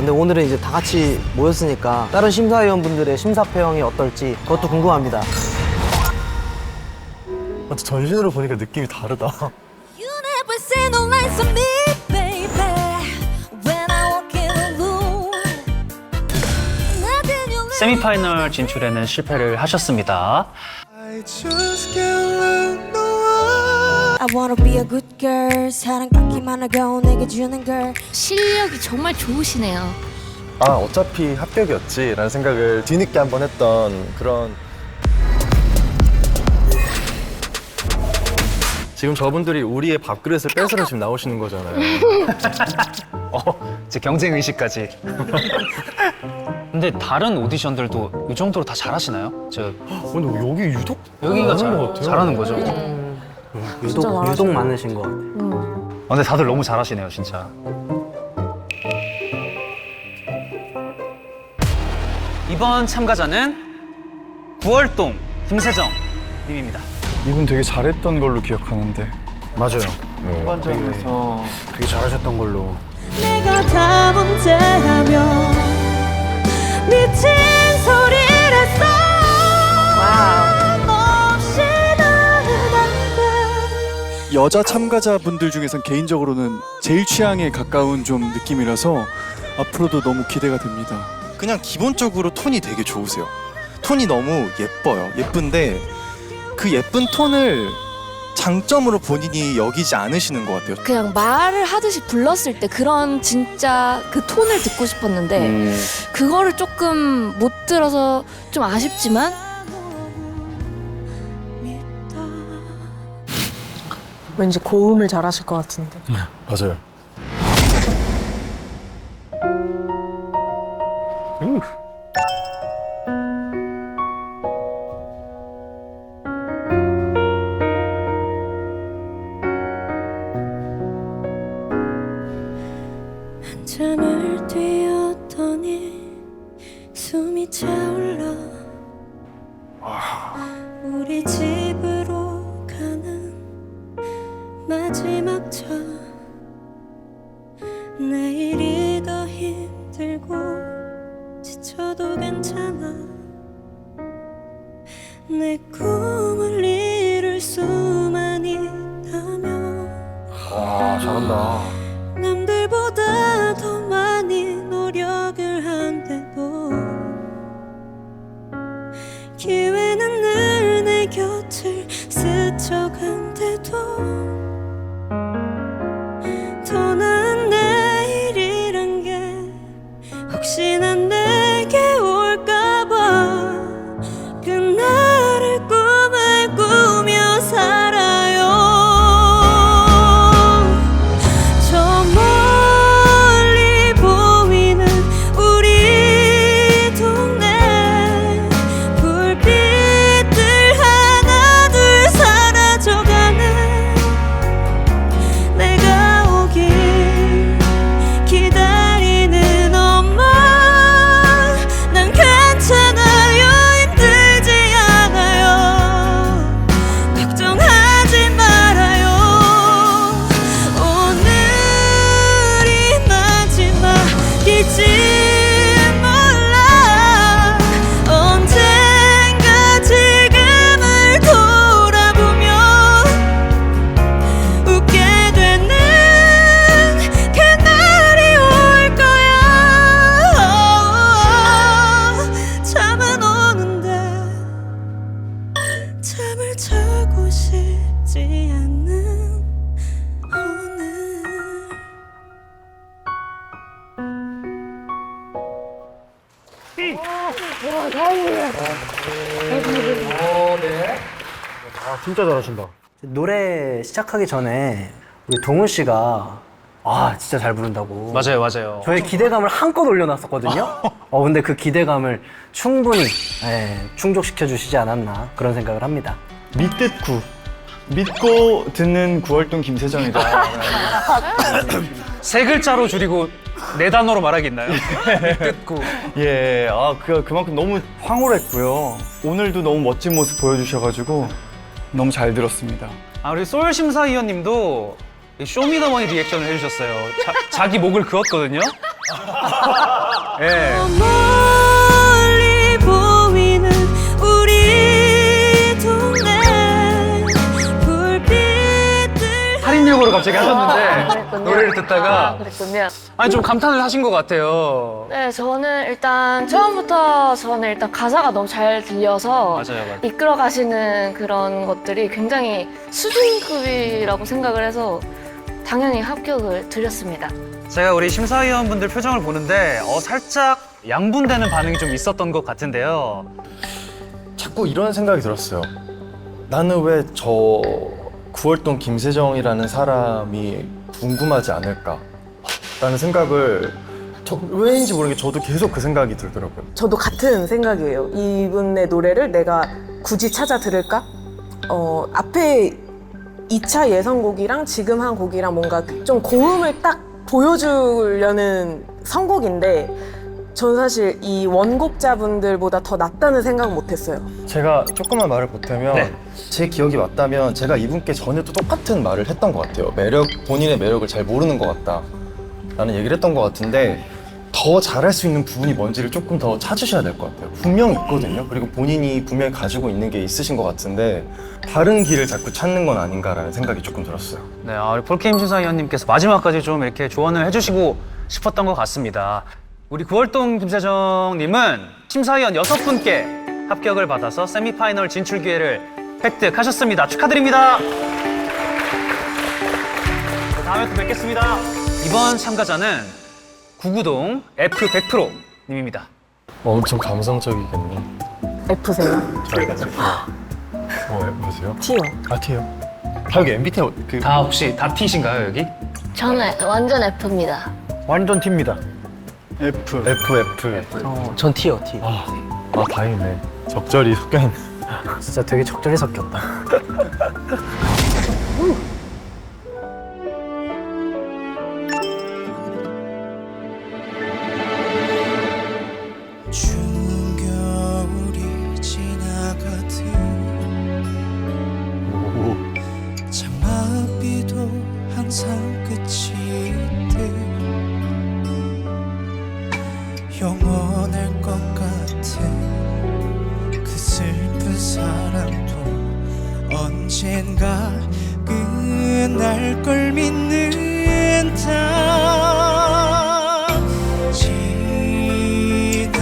근데 오늘은 이제 다 같이 모였으니까 다른 심사위원분들의 심사평이 어떨지 그것도 궁금합니다. 전신으로 보니까 느낌이 다르다. You never say no lies to me, baby. When I walk in the room, nothing you let 세미파이널 진출에는 실패를 하셨습니다. I wanna be a good girl. 사랑받기만 하고 내게 주는 걸. 실력이 정말 좋으시네요. 아, 어차피 합격이었지라는 생각을 뒤늦게 한번 했던 그런. 지금 저분들이 우리의 밥그릇을 뺏으러 지금 나오시는 거잖아요. 이제 경쟁 의식까지. 근데 다른 오디션들도 이 정도로 다 잘하시나요? 근데 여기 유독 여기가 잘하는 것 같아요. 잘하는 거죠. 유독 많으신 것 같아요. 근데 다들 너무 잘하시네요, 진짜. 이번 참가자는 구월동 김세정 님입니다. 이분 되게 잘했던 걸로 기억하는데. 맞아요. 후반전에서 되게 잘하셨던 걸로. 내가 다 문제라면 미친 소리를 했어. 너 없이 나는 안 돼. 여자 참가자분들 중에선 개인적으로는 제일 취향에 가까운 좀 느낌이라서 앞으로도 너무 기대가 됩니다. 그냥 기본적으로 톤이 되게 좋으세요. 톤이 너무 예뻐요. 예쁜데 그 예쁜 톤을 장점으로 본인이 여기지 않으시는 것 같아요. 그냥 말을 하듯이 불렀을 때 그런 진짜 그 톤을 듣고 싶었는데 그거를 조금 못 들어서 좀 아쉽지만 왠지 고음을 잘하실 것 같은데. 맞아요. 한참을 뛰었더니 숨이 차올라 우리 집으로 가는 마지막 차 내일이 더 힘들고 지쳐도 괜찮아 내 꿈을 이룰 수만 있다면 와, 잘한다. 남들보다 더 많이 노력을 한데도 기회는 늘 내 곁을 스쳐간대도 더 나은 내일이란 게 혹시나 내게 올까봐 그날의 꿈을 꾸며 살아요. 저 멀리 보이는 우리 동네 불빛들 하나 둘 사라져가네 내가 오길 기다리는 엄마 난 괜찮아요 힘들지 않아요 걱정하지 말아요 오늘이 마지막일지 몰라 언젠가 지금을 돌아보면 웃게 되는 그날이 올 거야 잠은 오는데 잠을 자고 싶지 않는 오늘 진짜 잘하신다. 노래 시작하기 전에 우리 동훈 씨가 진짜 잘 부른다고. 맞아요. 저의 기대감을 한껏 올려놨었거든요. 근데 그 기대감을 충분히 충족시켜 주시지 않았나 그런 생각을 합니다. 믿듯구. 믿고 듣는 구월동 김세정이다. 세 글자로 줄이고 네 단어로 말하기 있나요? 믿고. 예, 그만큼 너무 황홀했고요. 오늘도 너무 멋진 모습 보여주셔가지고 너무 잘 들었습니다. 우리 소울 심사위원님도 쇼미더머니 리액션을 해주셨어요. 자기 목을 그었거든요. 예. 멀리 보이는 우리 동네 불빛들 살인력으로 갑자기 하셨는데 노래를 듣다가 그랬군요. 아니 좀 감탄을 하신 것 같아요. 네, 저는 일단 처음부터 가사가 너무 잘 들려서 맞아요. 이끌어 가시는 그런 것들이 굉장히 수준급이라고 생각을 해서 당연히 합격을 드렸습니다. 제가 우리 심사위원분들 표정을 보는데 살짝 양분되는 반응이 좀 있었던 것 같은데요. 자꾸 이런 생각이 들었어요. 나는 왜 저 9월동 김세정이라는 사람이 궁금하지 않을까? 라는 생각을 왜인지 모르겠는데 저도 계속 그 생각이 들더라고요. 저도 같은 생각이에요. 이분의 노래를 내가 굳이 찾아 들을까? 앞에 2차 예선곡이랑 지금 한 곡이랑 뭔가 좀 고음을 딱 보여주려는 선곡인데 전 사실 이 원곡자분들보다 더 낫다는 생각은 못했어요. 제가 조금만 말을 보태면 네. 제 기억이 맞다면 제가 이분께 전에도 똑같은 말을 했던 것 같아요. 본인의 매력을 잘 모르는 것 같다 라는 얘기를 했던 것 같은데 더 잘할 수 있는 부분이 뭔지를 조금 더 찾으셔야 될 것 같아요. 분명히 있거든요. 그리고 본인이 분명히 가지고 있는 게 있으신 것 같은데 다른 길을 자꾸 찾는 건 아닌가라는 생각이 조금 들었어요. 네, 우리 폴킴 심사위원님께서 마지막까지 좀 이렇게 조언을 해주시고 싶었던 것 같습니다. 우리 9월동 김세정님은 심사위원 6분께 합격을 받아서 세미파이널 진출 기회를 획득하셨습니다. 축하드립니다. 다음에 또 뵙겠습니다. 이번 참가자는 구구동 F100%님입니다. 엄청 감성적이겠네. F세요? 저희가 뭐세요? T요. 아, T요? 다 여기 MBTI 다 혹시 다 T신가요 여기? 저는 완전 F입니다. 완전 T입니다. F. 전 T요, T. 아, 다행이네. 적절히 섞여있네. 진짜 되게 적절히 섞였다. 추운 겨울이 지나가듯 장마비도 항상 끝이 있듯 영원할 것 같은 그 슬픈 사랑도 언젠가 끝날 걸 믿는다. 지나간다.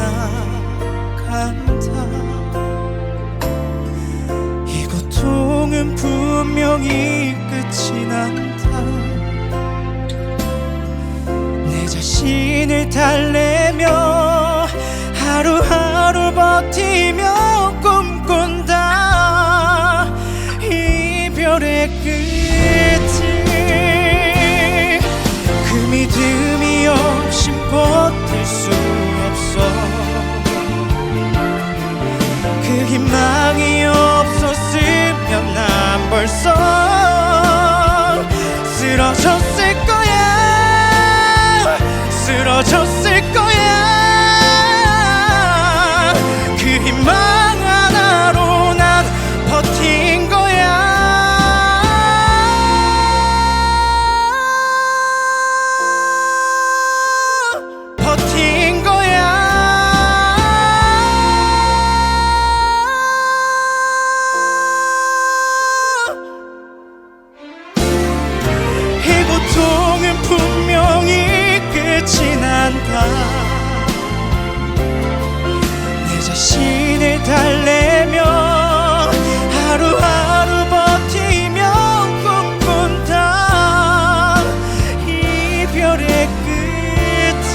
이 고통은 분명히 끝이 난다. 내 자신을 달래며 하루하루 버티며 꿈꾼다. 이별의 끝을 그 믿음이 없인 버틸 수 없어. 그 희망이 없었으면 난 벌써 쓰러졌을 거야. 쓰러졌을 거야. 그 희망 하나로 난 버틴 거야. 버틴 거야. 이 고통은 분명히 끝이 난다. 내 자신을 달래며 하루하루 버티며 꿈꾼다. 이별의 끝을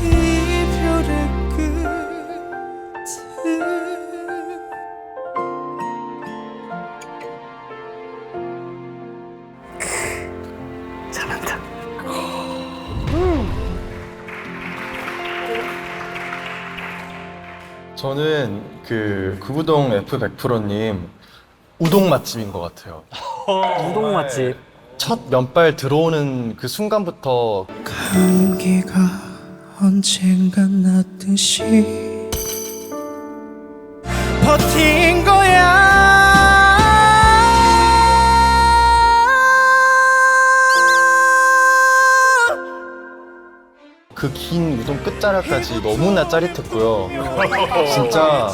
이별의 끝을 잘한다. 저는 그 구구동 F100%님 우동 맛집인 것 같아요. 우동 맛집. 첫 면발 들어오는 그 순간부터 감기가 언젠간 났듯이 버틴 거야. 그 긴 우동 끝자락까지 너무나 짜릿했고요. 진짜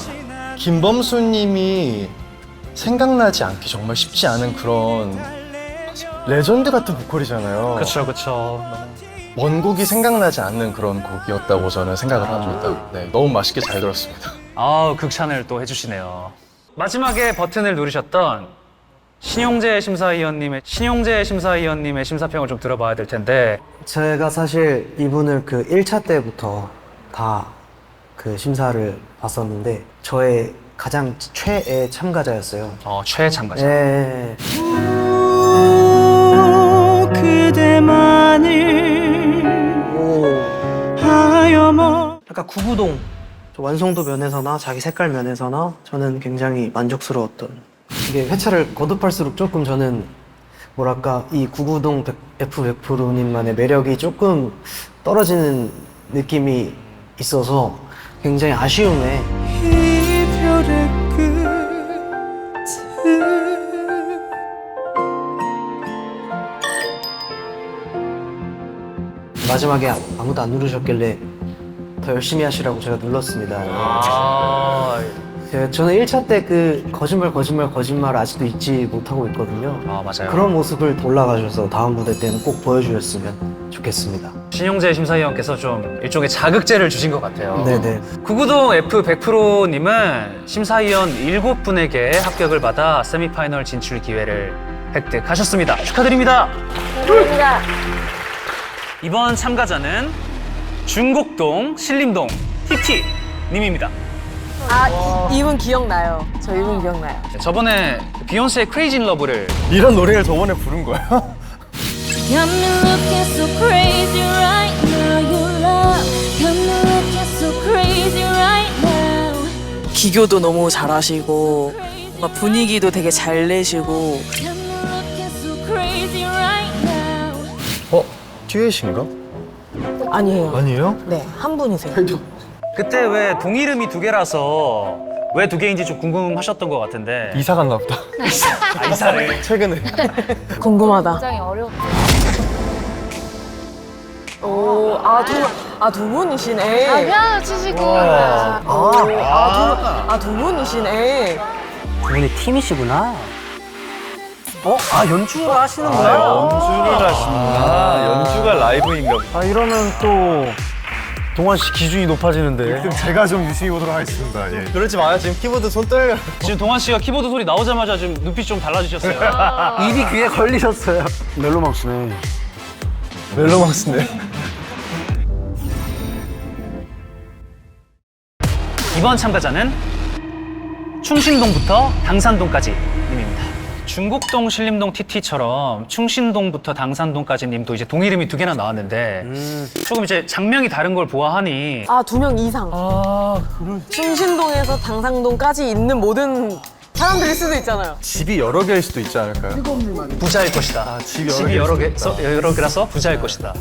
김범수님이 생각나지 않기 정말 쉽지 않은 그런 레전드 같은 보컬이잖아요. 그쵸. 원곡이 생각나지 않는 그런 곡이었다고 저는 생각을 합니다. 네, 너무 맛있게 잘 들었습니다. 아우, 극찬을 또 해주시네요. 마지막에 버튼을 누르셨던 신용재 심사위원님의 심사평을 좀 들어봐야 될 텐데. 제가 사실 이분을 그 1차 때부터 다 그 심사를 봤었는데 저의 가장 최애 참가자였어요. 최애 참가자. 네. 그대만을 하여머 약간 구구동 완성도 면에서나 자기 색깔 면에서나 저는 굉장히 만족스러웠던, 이게 회차를 거듭할수록 조금 저는 뭐랄까 이 구구동 F100%님만의 매력이 조금 떨어지는 느낌이 있어서 굉장히 아쉬움에 이별의 끝을 마지막에 아무도 안 누르셨길래 더 열심히 하시라고 제가 눌렀습니다. 저는 1차 때 그 거짓말 아직도 잊지 못하고 있거든요. 맞아요. 그런 모습을 올라가셔서 다음 무대 때는 꼭 보여주셨으면 좋겠습니다. 신용재 심사위원께서 좀 일종의 자극제를 주신 것 같아요. 네네. 구구동 F100%님은 심사위원 7분에게 합격을 받아 세미파이널 진출 기회를 획득하셨습니다. 축하드립니다. 감사합니다. 이번 참가자는 중곡동 신림동 TT님입니다. 이분 기억나요. 저 이분 기억나요. 저번에 비욘세의 Crazy in Love를 이런 노래를 저번에 부른 거예요? Got me looking so crazy right now. Your love got me looking so crazy right now. 기교도 너무 잘하시고 뭔가 분위기도 되게 잘 내시고. Got me looking so crazy right now. 듀엣인가? 아니에요. 아니에요? 네, 한 분이세요. 그때 왜 동이름이 2개라서 왜 2개인지 좀 궁금하셨던 것 같은데. 이사 갔나 보다. 이사를 최근에. 궁금하다. 굉장히 어려웠죠. 두 분이시네. 피아노 치시고. 두 분이시네. 두 분이 팀이시구나. 연주를 하시는구나. 연주를 하시는구나. 연주가 라이브인가 보다. 이러면 또 동환 씨 기준이 높아지는데. 제가 좀 유심히 보도록 하겠습니다. 예. 그러지 마요. 지금 키보드 손 떨려. 지금 동환 씨가 키보드 소리 나오자마자 지금 눈빛 좀 달라지셨어요. 입이 귀에 걸리셨어요. 멜로망스네. 멜로망스인데. 이번 참가자는 충신동부터 당산동까지 님입니다. 중곡동 신림동 TT처럼 충신동부터 당산동까지 님도 이제 동이름이 2개나 나왔는데 조금 이제 장명이 다른 걸 보아하니 2명 이상. 충신동에서 당상동까지 있는 모든 사람들일 수도 있잖아요. 집이 여러 개일 수도 있지 않을까요? 부자일 것이다. 집이 여러 개라서 부자일 것이다.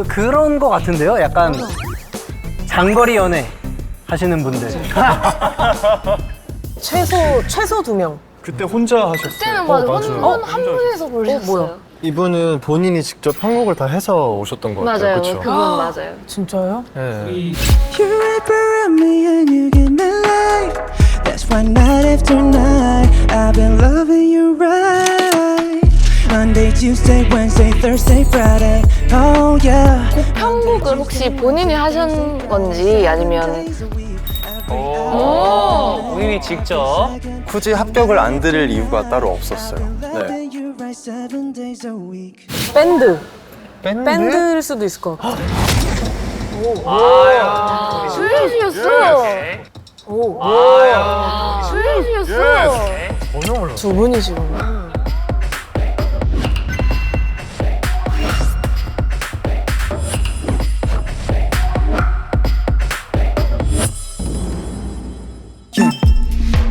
그런 거 같은데요? 약간 장거리 연애 하시는 분들. 최소 2명. 그때 혼자 하셨어요. 그때는 한 분에서 부르셨어요. 이분은 본인이 직접 편곡을 다 해서 오셨던 것 같아요. 맞아요. 그쵸? 그분 맞아요. 진짜요? 네. You wrap around me and you give me life. That's why night after night I've been loving you right. Monday, Tuesday, Wednesday, Thursday, Friday. Oh yeah. 곡 편곡을 혹시 본인이 하신 건지 아니면 본인이 직접 굳이 합격을 안 드릴 이유가 따로 없었어요. 네. Loving you right 7 days a week. 밴드일 수도 있을 것 같아요. 술래시였어. 술래시였어. 두 분이시구나.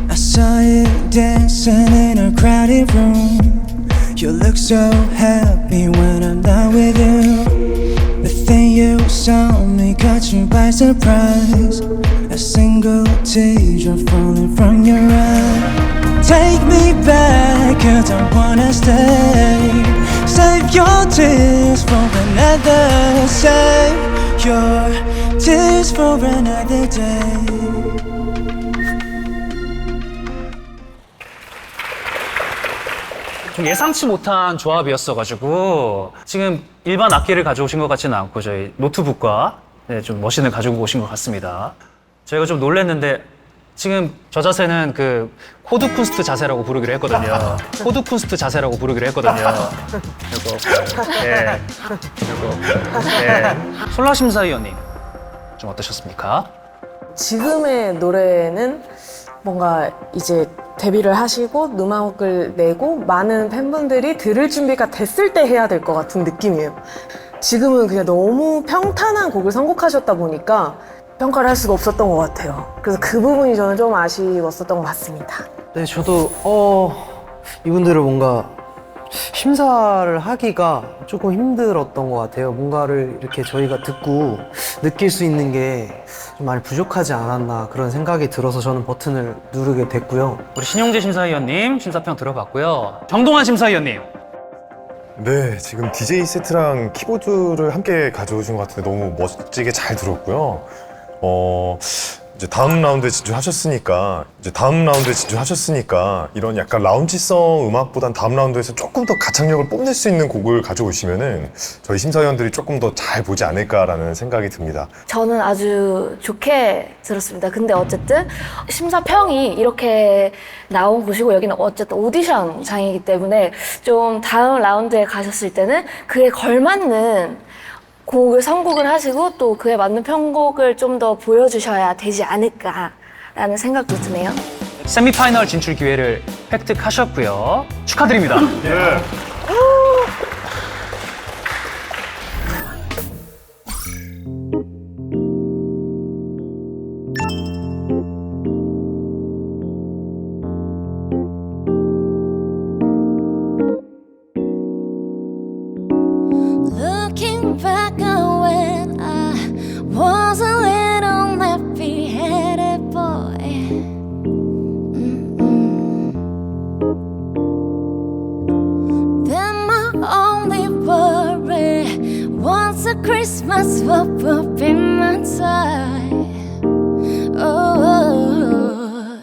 I saw you dancing in a crowded room. You look so happy when I'm not with you. The thing you saw me caught you by surprise. A single teardrop falling from your eye. Take me back, 'cause I wanna stay. Save your tears for another. Say your tears for another day. 좀 예상치 못한 조합이었어가지고 지금 일반 악기를 가져오신 것 같지는 않고 저희 노트북과 네, 좀 머신을 가지고 오신 것 같습니다. 저희가 좀 놀랐는데 지금 저 자세는 그 코드 쿤스트 자세라고 부르기로 했거든요. 코드 쿤스트 자세라고 부르기로 했거든요. 이거 네. 이거 네. 솔라 심사위원님 좀 어떠셨습니까? 지금의 노래는 뭔가 이제 데뷔를 하시고 음악을 내고 많은 팬분들이 들을 준비가 됐을 때 해야 될 것 같은 느낌이에요. 지금은 그냥 너무 평탄한 곡을 선곡하셨다 보니까 평가를 할 수가 없었던 것 같아요. 그래서 그 부분이 저는 좀 아쉬웠었던 것 같습니다. 네, 저도 이분들을 뭔가 심사를 하기가 조금 힘들었던 것 같아요. 뭔가를 이렇게 저희가 듣고 느낄 수 있는 게 좀 많이 부족하지 않았나 그런 생각이 들어서 저는 버튼을 누르게 됐고요. 우리 신용재 심사위원님 심사평 들어봤고요. 정동환 심사위원님. 네, 지금 DJ 세트랑 키보드를 함께 가져오신 것 같은데 너무 멋지게 잘 들었고요. 이제 다음 라운드에 진출하셨으니까 이런 약간 라운지성 음악보단 다음 라운드에서 조금 더 가창력을 뽐낼 수 있는 곡을 가져오시면은 저희 심사위원들이 조금 더 잘 보지 않을까라는 생각이 듭니다. 저는 아주 좋게 들었습니다. 근데 어쨌든 심사평이 이렇게 나온 곳이고 여기는 어쨌든 오디션장이기 때문에 좀 다음 라운드에 가셨을 때는 그에 걸맞는 곡을 선곡을 하시고 또 그에 맞는 편곡을 좀 더 보여주셔야 되지 않을까라는 생각도 드네요. 세미파이널 진출 기회를 획득하셨고요. 축하드립니다. 네. Looking back on when I was a little nappy-headed boy. Then my only worry was a Christmas up in my time. Oh,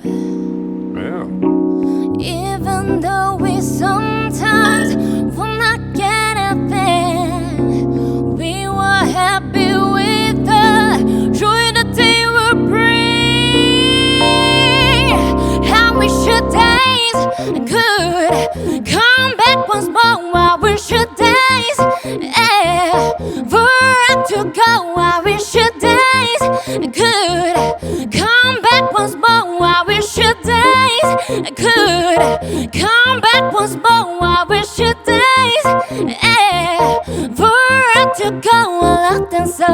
even though we sometimes will not get it then, we were happy with the joy that they would bring. How we should days could come back once more. I wish your days ever to go. I wish your days could come back once more. I wish your days could come back once more. I wish your days ever to go. Locked and so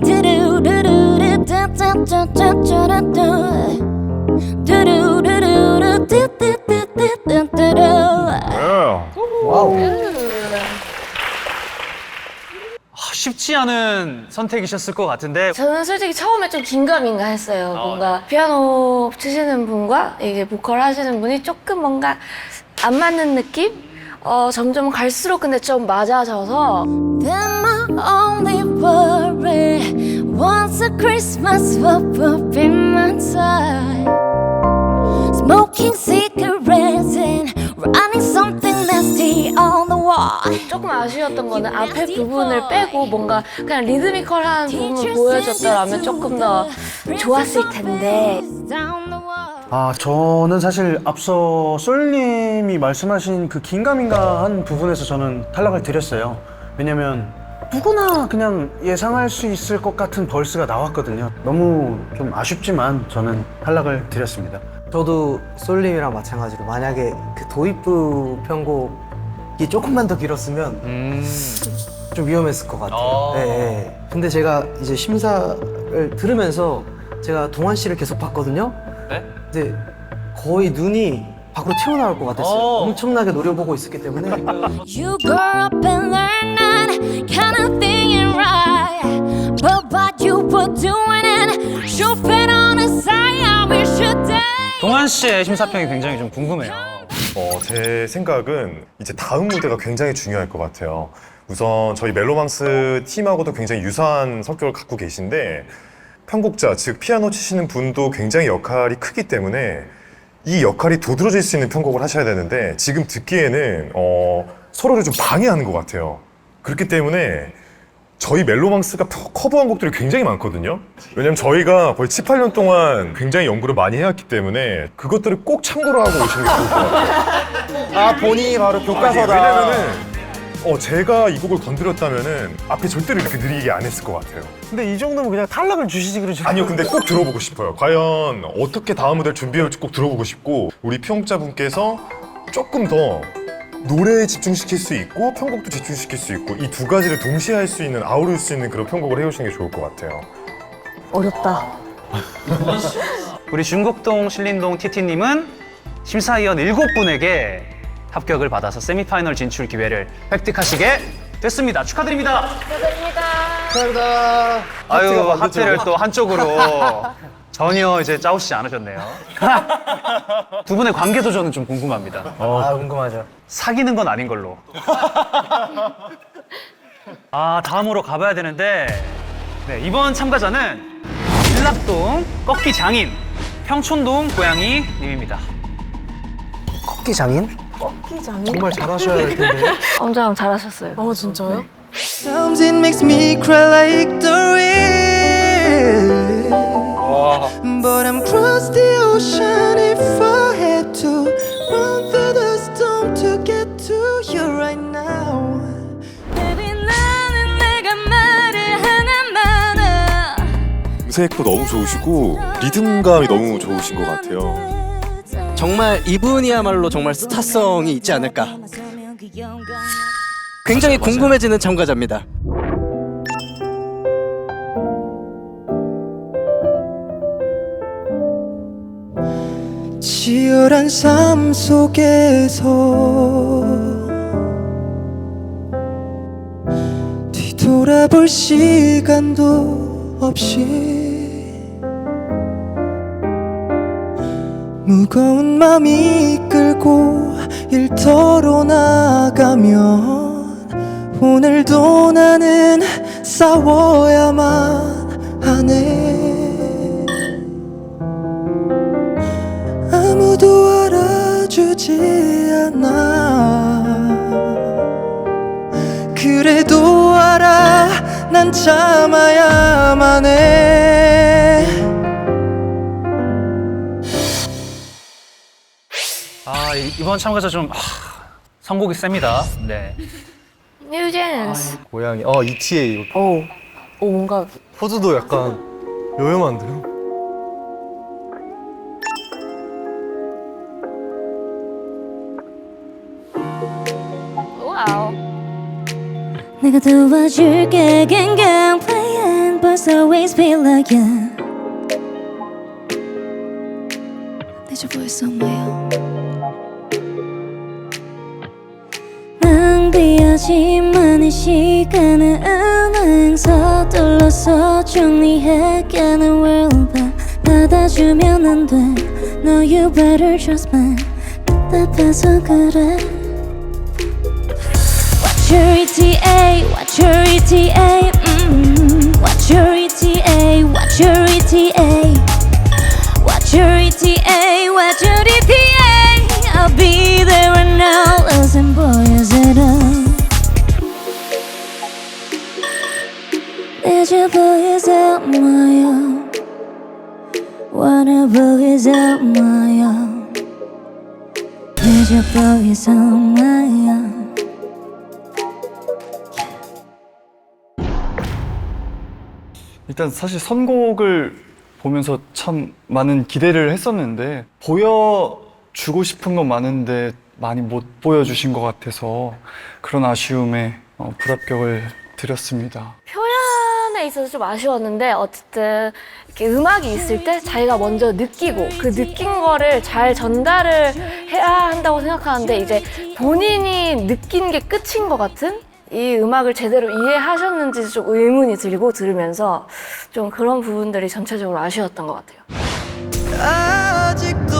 do do do do do do do do do do do do do do. 쉽지 않은 선택이셨을 것 같은데 저는 솔직히 처음에 좀 긴가민가 했어요. 뭔가 피아노 치시는 분과 이게 보컬 하시는 분이 조금 뭔가 안 맞는 느낌? 점점 갈수록 근데 좀 맞아져서 Then my only worry was a Christmas up in my time. Smoking cigarettes and writing something nasty on the wall. 조금 아쉬웠던 거는 앞에 부분을 빼고 뭔가 그냥 리드미컬한 부분을 보여줬더라면 조금 더 좋았을 텐데. 저는 사실 앞서 솔님이 말씀하신 그 긴가민가한 부분에서 저는 탈락을 드렸어요. 왜냐면 누구나 그냥 예상할 수 있을 것 같은 벌스가 나왔거든요. 너무 좀 아쉽지만 저는 탈락을 드렸습니다. 저도 솔님이랑 마찬가지로 만약에 그 도입부 편곡이 조금만 더 길었으면 좀 위험했을 것 같아요. 네. 근데 제가 이제 심사를 들으면서 제가 동환 씨를 계속 봤거든요. 네? 근데 거의 눈이 밖으로 튀어나올 것 같았어요. 엄청나게 노려보고 있었기 때문에. You grow up and learn that kind of thing ain't right. But what you were doing and you fit on the side. I wish you did. 동환 씨의 심사평이 굉장히 좀 궁금해요. 제 생각은 이제 다음 무대가 굉장히 중요할 것 같아요. 우선 저희 멜로망스 팀하고도 굉장히 유사한 성격을 갖고 계신데 편곡자, 즉 피아노 치시는 분도 굉장히 역할이 크기 때문에 이 역할이 도드라질 수 있는 편곡을 하셔야 되는데 지금 듣기에는 서로를 좀 방해하는 것 같아요. 그렇기 때문에 저희 멜로망스가 커버한 곡들이 굉장히 많거든요. 왜냐면 저희가 거의 7, 8년 동안 굉장히 연구를 많이 해왔기 때문에 그것들을 꼭 참고로 하고 오시는 게 좋을 것 같아요. 아, 본인이 바로 교과서다. 왜냐면은 제가 이 곡을 건드렸다면은 앞에 절대로 이렇게 느리게 안 했을 것 같아요. 근데 이 정도면 그냥 탈락을 주시지 그러죠. 아니요, 근데 꼭 들어보고 싶어요. 과연 어떻게 다음 무대를 준비할지 꼭 들어보고 싶고 우리 피용자분께서 조금 더 노래에 집중시킬 수 있고 편곡도 집중시킬 수 있고 이 두 가지를 동시에 할 수 있는, 아우를 수 있는 그런 편곡을 해오시는 게 좋을 것 같아요. 어렵다. 우리 중곡동 신림동 TT님은 심사위원 7분에게 합격을 받아서 세미파이널 진출 기회를 획득하시게 됐습니다. 축하드립니다. 감사합니다. 아유, 하트를 또 한쪽으로 전혀 이제 짜오시지 않으셨네요. 두 분의 관계도 저는 좀 궁금합니다. 아, 궁금하죠. 사귀는 건 아닌 걸로. 아, 다음으로 가봐야 되는데, 네, 이번 참가자는 신락동 꺾기 장인 평촌동 고양이 님입니다. 꺾기 장인? 꺾기장이? 정말 잘하셔야 할 텐데. 엄청 잘하셨어요. 진짜요? Sometimes it makes me cry like the rain. But I'm cross the ocean if I had to run through the storm to get to you right now. Baby 나는 내가 말을 하나마나 음색도 너무 좋으시고 리듬감이 너무 좋으신 것 같아요. 정말 이분이야말로 정말 스타성이 있지 않을까. 굉장히 궁금해지는 참가자입니다. 치열한 삶 속에서 뒤돌아볼 시간도 없이 무거운 맘이 끌고 일터로 나가면 오늘도 나는 싸워야만 하네. 아무도 알아주지 않아. 그래도 알아 난 참아야만 해. 아, 이번 참가자 좀 선곡이 셉니다. 네. 뉴제인스. 고양이. ETA. 뭔가 포즈도 약간 요염한데요? 와우. 내가 도와줄게 gang playing but always feel like you. There's your voice on my own. 낭비하지 많은 시간을 은행 서둘러서 정리해가는 world 봐. 받아주면 안 돼. No you better trust me. 답답해서 그래. What's your ETA? What's your ETA? What's your ETA? What's your ETA? What's your ETA? What's your ETA? I'll be there right now. Listen, boy, is it on? Did your boy is out my own? Wanna boy is out my own? Did your boy is on my own? 일단 사실 선곡을 보면서 참 많은 기대를 했었는데 보여주고 싶은 건 많은데 많이 못 보여주신 것 같아서 그런 아쉬움에 불합격을 드렸습니다. 표현에 있어서 좀 아쉬웠는데 어쨌든 이렇게 음악이 있을 때 자기가 먼저 느끼고 그 느낀 거를 잘 전달을 해야 한다고 생각하는데 이제 본인이 느낀 게 끝인 것 같은 이 음악을 제대로 이해하셨는지 좀 의문이 들고 들으면서 좀 그런 부분들이 전체적으로 아쉬웠던 것 같아요. 아직도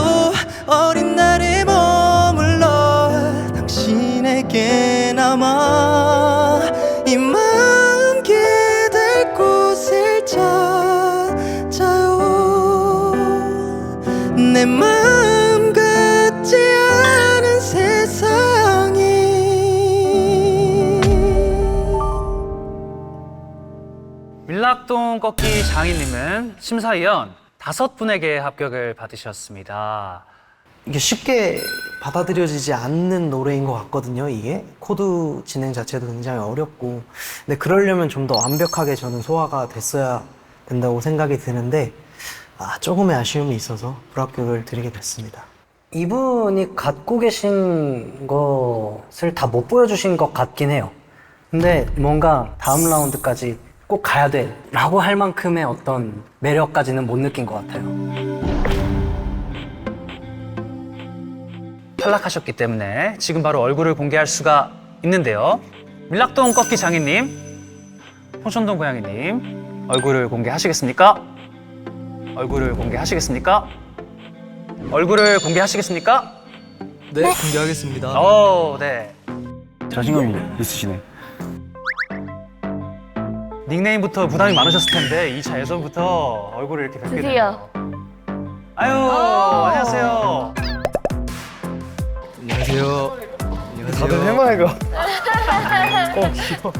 어린 날에 머물러 당신에게 남아 네 마음 기댈 곳을 찾아요 내 마음 같지 않은 세상이 밀락동 꺾기 장인님은 심사위원 5분에게 합격을 받으셨습니다. 이게 쉽게 받아들여지지 않는 노래인 것 같거든요, 이게. 코드 진행 자체도 굉장히 어렵고. 근데 그러려면 좀 더 완벽하게 저는 소화가 됐어야 된다고 생각이 드는데, 조금의 아쉬움이 있어서 불합격을 드리게 됐습니다. 이분이 갖고 계신 것을 다 못 보여주신 것 같긴 해요. 근데 뭔가 다음 라운드까지 꼭 가야 돼 라고 할 만큼의 어떤 매력까지는 못 느낀 것 같아요. 탈락하셨기 때문에 지금 바로 얼굴을 공개할 수가 있는데요. 밀락동 꺾기 장인님, 홍천동 고양이님, 얼굴을 공개하시겠습니까? 얼굴을 공개하시겠습니까? 얼굴을 공개하시겠습니까? 네, 공개하겠습니다. 네. 자신감이 있으시네. 닉네임부터 부담이 많으셨을 텐데 2차 예선부터 얼굴을 이렇게 뵙게 드디어. 되네요. 아유, 안녕하세요. 안녕하세요. 다들 해맑아. 귀여워.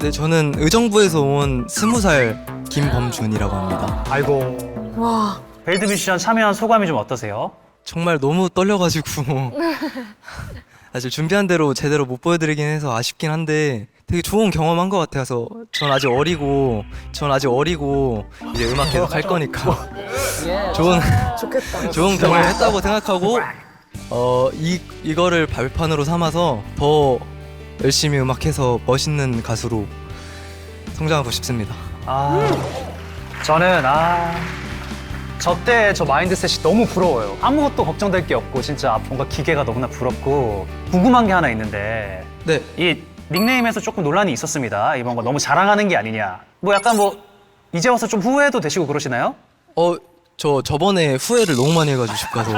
네, 저는 의정부에서 온 20살 김범준이라고 합니다. 아이고. 와. 벨드 미션 참여한 소감이 좀 어떠세요? 정말 너무 떨려가지고 사실 준비한 대로 제대로 못 보여드리긴 해서 아쉽긴 한데 되게 좋은 경험한 것 같아서 전 아직 어리고 이제 음악 계속 할 거니까 좋겠다. 좋은 경험을 했다고 생각하고 이거를 발판으로 삼아서 더 열심히 음악해서 멋있는 가수로 성장하고 싶습니다. 저는 저 마인드셋이 너무 부러워요. 아무것도 걱정될 게 없고 진짜 뭔가 기계가 너무나 부럽고 궁금한 게 하나 있는데 네. 이 닉네임에서 조금 논란이 있었습니다. 이번 거 너무 자랑하는 게 아니냐. 약간 이제 와서 좀 후회도 되시고 그러시나요? 저번에 후회를 너무 많이 해가지고 집 가서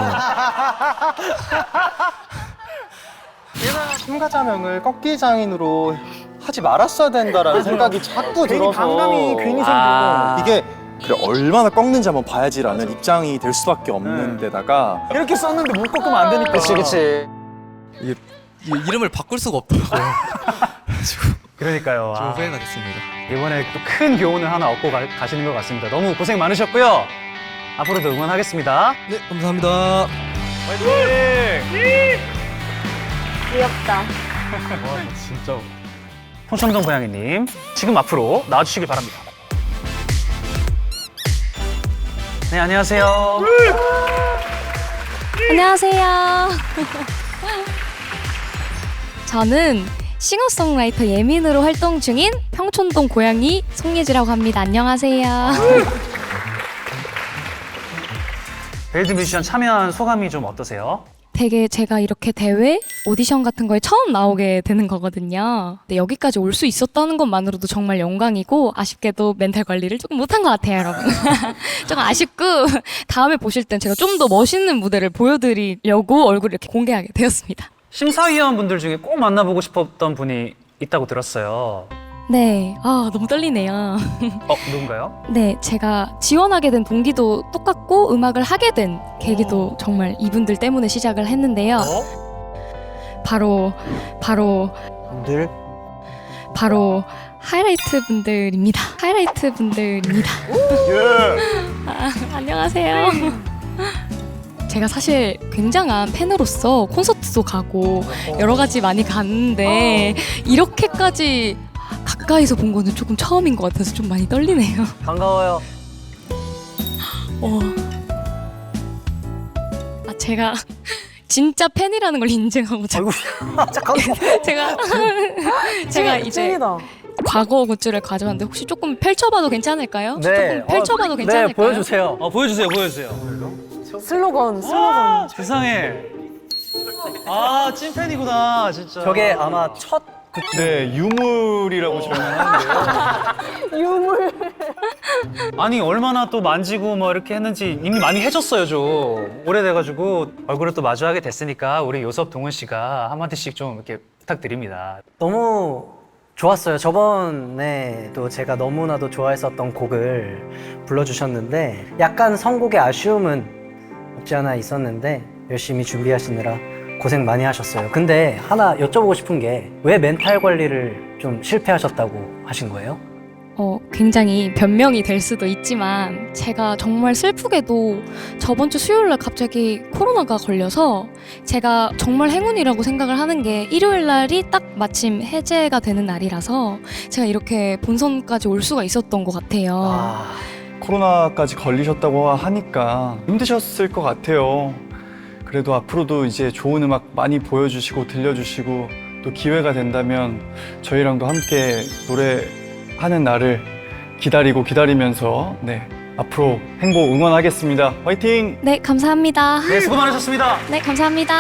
참가자명을 꺾기 장인으로 하지 말았어야 된다라는 생각이 자꾸 들어서 감감이 괜히 생기고. 이게 그래 얼마나 꺾는지 한번 봐야지라는 입장이 될 수밖에 없는 데다가 이렇게 썼는데 못 꺾으면 안 되니까. 그치. 이게 이름을 바꿀 수가 없더라고요. 그러니까요. 좀 후회가 됐습니다. 이번에 또 큰 교훈을 하나 얻고 가시는 것 같습니다. 너무 고생 많으셨고요. 앞으로도 응원하겠습니다. 네, 감사합니다. 화이팅! 귀엽다. 진짜. 홍천동 고양이님, 지금 앞으로 나와주시길 바랍니다. 네, 안녕하세요. 안녕하세요. 저는 싱어송라이터 예민으로 활동 중인 평촌동 고양이 송예지라고 합니다. 안녕하세요. 벨드 뮤지션 참여한 소감이 좀 어떠세요? 되게 제가 이렇게 대회, 오디션 같은 거에 처음 나오게 되는 거거든요. 근데 여기까지 올 수 있었다는 것만으로도 정말 영광이고 아쉽게도 멘탈 관리를 조금 못한 것 같아요, 여러분. 조금 아쉽고 다음에 보실 땐 제가 좀 더 멋있는 무대를 보여드리려고 얼굴을 이렇게 공개하게 되었습니다. 심사위원분들 중에 꼭 만나보고 싶었던 분이 있다고 들었어요. 네, 너무 떨리네요. 누군가요? 네, 제가 지원하게 된 동기도 똑같고 음악을 하게 된 계기도 정말 이분들 때문에 시작을 했는데요. 바로 하이라이트 분들입니다. 안녕하세요. 제가 사실 굉장한 팬으로서 콘서트도 가고 여러 가지 많이 갔는데 이렇게까지 가까이서 본 거는 조금 처음인 것 같아서 좀 많이 떨리네요. 반가워요. 제가 진짜 팬이라는 걸 인증하고 제가 이제 찐이다. 과거 굿즈를 가져왔는데 혹시 조금 펼쳐봐도 괜찮을까요? 조금 펼쳐봐도 괜찮을까요? 네, 보여주세요. 보여주세요. 슬로건. 세상에. 찐팬이구나, 진짜. 저게 아마 첫 네, 유물이라고 저희는 하는데요. 유물. 아니, 얼마나 또 만지고 이렇게 했는지 이미 많이 해줬어요, 좀. 오래돼가지고 얼굴을 또 마주하게 됐으니까 우리 요섭 동은 씨가 한마디씩 좀 이렇게 부탁드립니다. 너무 좋았어요. 저번에도 제가 너무나도 좋아했었던 곡을 불러주셨는데 약간 선곡에 아쉬움은 없지 않아 있었는데 열심히 준비하시느라 고생 많이 하셨어요. 근데 하나 여쭤보고 싶은 게 왜 멘탈 관리를 좀 실패하셨다고 하신 거예요? 굉장히 변명이 될 수도 있지만 제가 정말 슬프게도 저번 주 수요일 날 갑자기 코로나가 걸려서 제가 정말 행운이라고 생각을 하는 게 일요일 날이 딱 마침 해제가 되는 날이라서 제가 이렇게 본선까지 올 수가 있었던 것 같아요. 코로나까지 걸리셨다고 하니까 힘드셨을 것 같아요. 그래도 앞으로도 이제 좋은 음악 많이 보여주시고 들려주시고 또 기회가 된다면 저희랑도 함께 노래하는 날을 기다리면서 네, 앞으로 행복 응원하겠습니다. 화이팅! 네, 감사합니다. 네, 수고 많으셨습니다. 네, 감사합니다.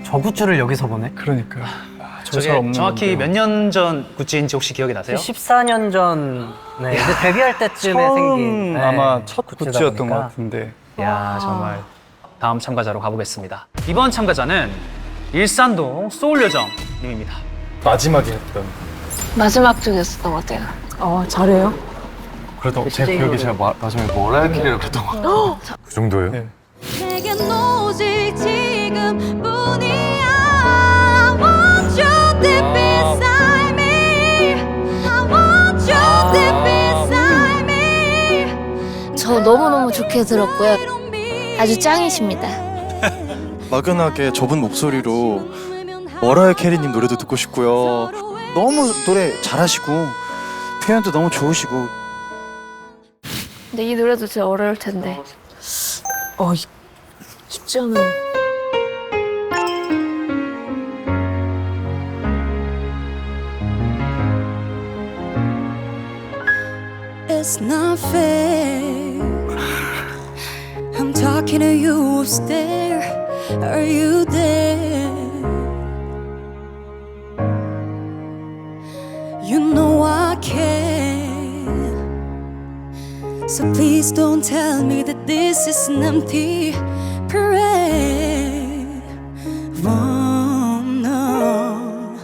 저 굿즈를 여기서 보네? 그러니까 저게 정확히 몇 년 전 굿즈인지 혹시 기억이 나세요? 14년 전 네, 이제 데뷔할 때쯤에 생긴 네, 아마 첫 굿즈다 굿즈였던 보니까. 것 같은데 야 정말 다음 참가자로 가보겠습니다. 이번 참가자는 일산동 소울요정님입니다. 마지막에 했던. 마지막 쪽이었던 것 같아요. 잘해요. 그래도 제 기억에 제가 마지막에 머라이어 캐리를 그랬던 것 같아요. 그 정도예요? 네. 내겐 오직 지금뿐이야. I want you deep inside me. I want you deep inside me. 저 너무너무 좋게 들었고요. 아주 짱이십니다. 막연하게 좁은 목소리로 머라이어 캐리님 노래도 듣고 싶고요. 너무 노래 잘하시고 표현도 너무 좋으시고. 근데 이 노래도 진짜 어려울 텐데. 쉽지 않은. It's not fair. I'm talking to you upstairs. Are you there? You know I care. So please don't tell me that this is an empty parade. Oh no.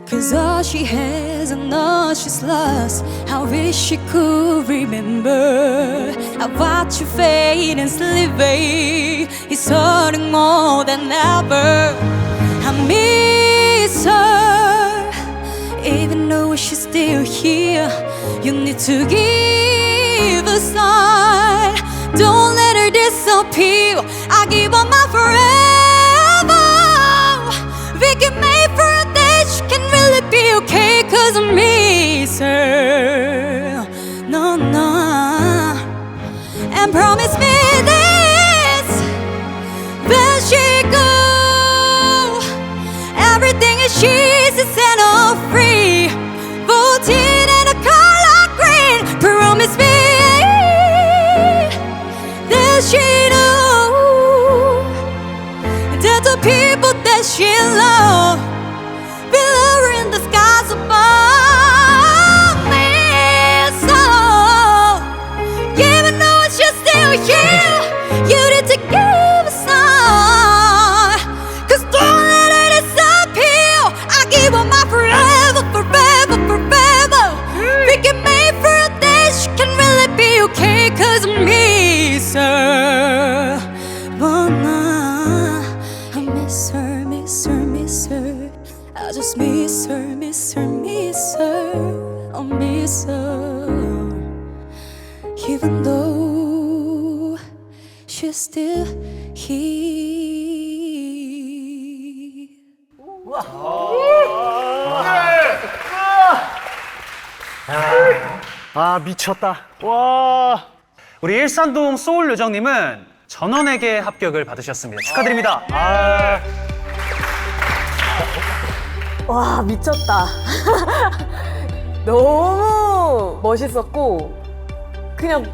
Cause all she has and all she's lost. I wish she could remember. I watch you fade and slip away. It's hurting more than ever. I miss her, even though she's still here. You need to give a sign. Don't let her disappear. I give her my forever. We can make for a day she can really be okay. Cause I miss her. No, no. And promise me this. When she go, everything is she's is set all free. Voted in a color green. Promise me that she know that the people that she love will her in the skies above me. So even though she's still here, you need to give a sign. Cause don't let her disappear. I give her my forever, forever, forever. We can make for a day she can really be okay. Cause I miss her. Oh, no. I miss her, miss her, miss her. I just miss her, miss her, miss her. I miss her. Even though she's still here. 아 미쳤다. 와. 우리 일산동 소울요정님은 전원에게 합격을 받으셨습니다. 축하드립니다. 와, 미쳤다. 너무 멋있었고 그냥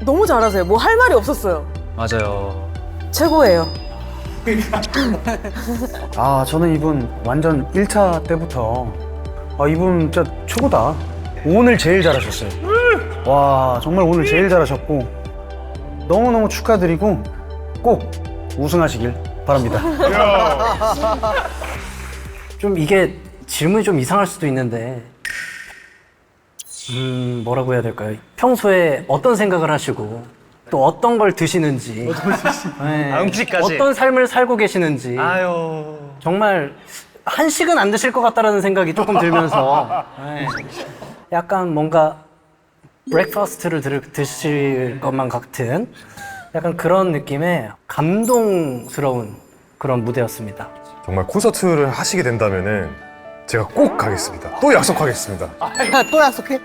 너무 잘하세요. 뭐 할 말이 없었어요. 맞아요. 최고예요. 아 저는 이분 완전 1차 때부터 이분 진짜 최고다. 오늘 제일 잘하셨어요. 와 정말 오늘 제일 잘하셨고 너무너무 축하드리고 꼭 우승하시길 바랍니다. 바랍니다. 좀 이게 질문이 좀 이상할 수도 있는데 뭐라고 해야 될까요? 평소에 어떤 생각을 하시고 또 어떤 걸 드시는지 네. 음식까지. 어떤 삶을 살고 계시는지 아유. 정말 한식은 안 드실 것 같다라는 생각이 조금 들면서 네. 약간 뭔가 브렉퍼스트를 드실 것만 같은 약간 그런 느낌의 감동스러운 그런 무대였습니다. 정말 콘서트를 하시게 된다면은 제가 꼭 가겠습니다. 또 약속하겠습니다. 또 약속해?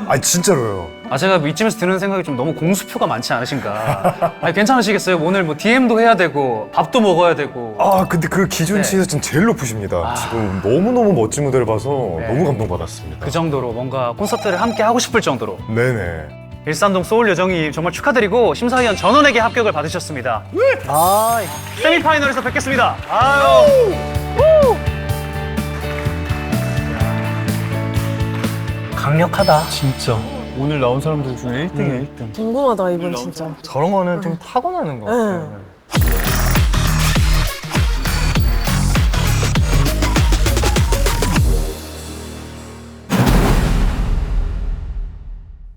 아니 진짜로요. 제가 이쯤에서 드는 생각이 좀 너무 공수표가 많지 않으신가. 아니, 괜찮으시겠어요? 오늘 뭐 DM도 해야 되고 밥도 먹어야 되고. 근데 그 기준치에서 지금 제일 높으십니다. 지금 너무너무 멋진 무대를 봐서 너무 감동받았습니다. 그 정도로 뭔가 콘서트를 함께 하고 싶을 정도로. 네네. 일산동 소울 여정이 정말 축하드리고 심사위원 전원에게 합격을 받으셨습니다. 세미파이널에서 뵙겠습니다. 아유. 강력하다. 진짜. 오늘 나온 사람들 중에 1등이야, 1등. 궁금하다, 이분 진짜. 저런 거는 좀 타고나는 것 같아요.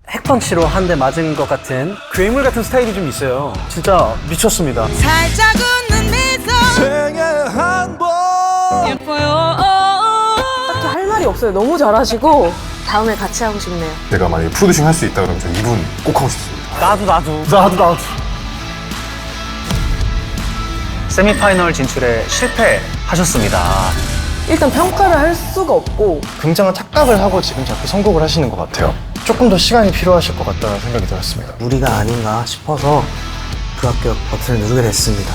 핵펀치로 한 대 맞은 것 같은 괴물 같은 스타일이 좀 있어요. 진짜 미쳤습니다. 살짝 웃는 미소 생애 한번 예뻐요. 딱히 할 말이 없어요. 너무 잘하시고 다음에 같이 하고 싶네요. 제가 만약에 프로듀싱 할 수 있다 그러면 저 이분 꼭 하고 싶습니다. 나도. 세미파이널 진출에 실패하셨습니다. 일단 평가를 할 수가 없고 굉장한 착각을 하고 지금 자꾸 선곡을 하시는 것 같아요. 조금 더 시간이 필요하실 것 같다는 생각이 들었습니다. 무리가 아닌가 싶어서 그 합격 버튼을 누르게 됐습니다.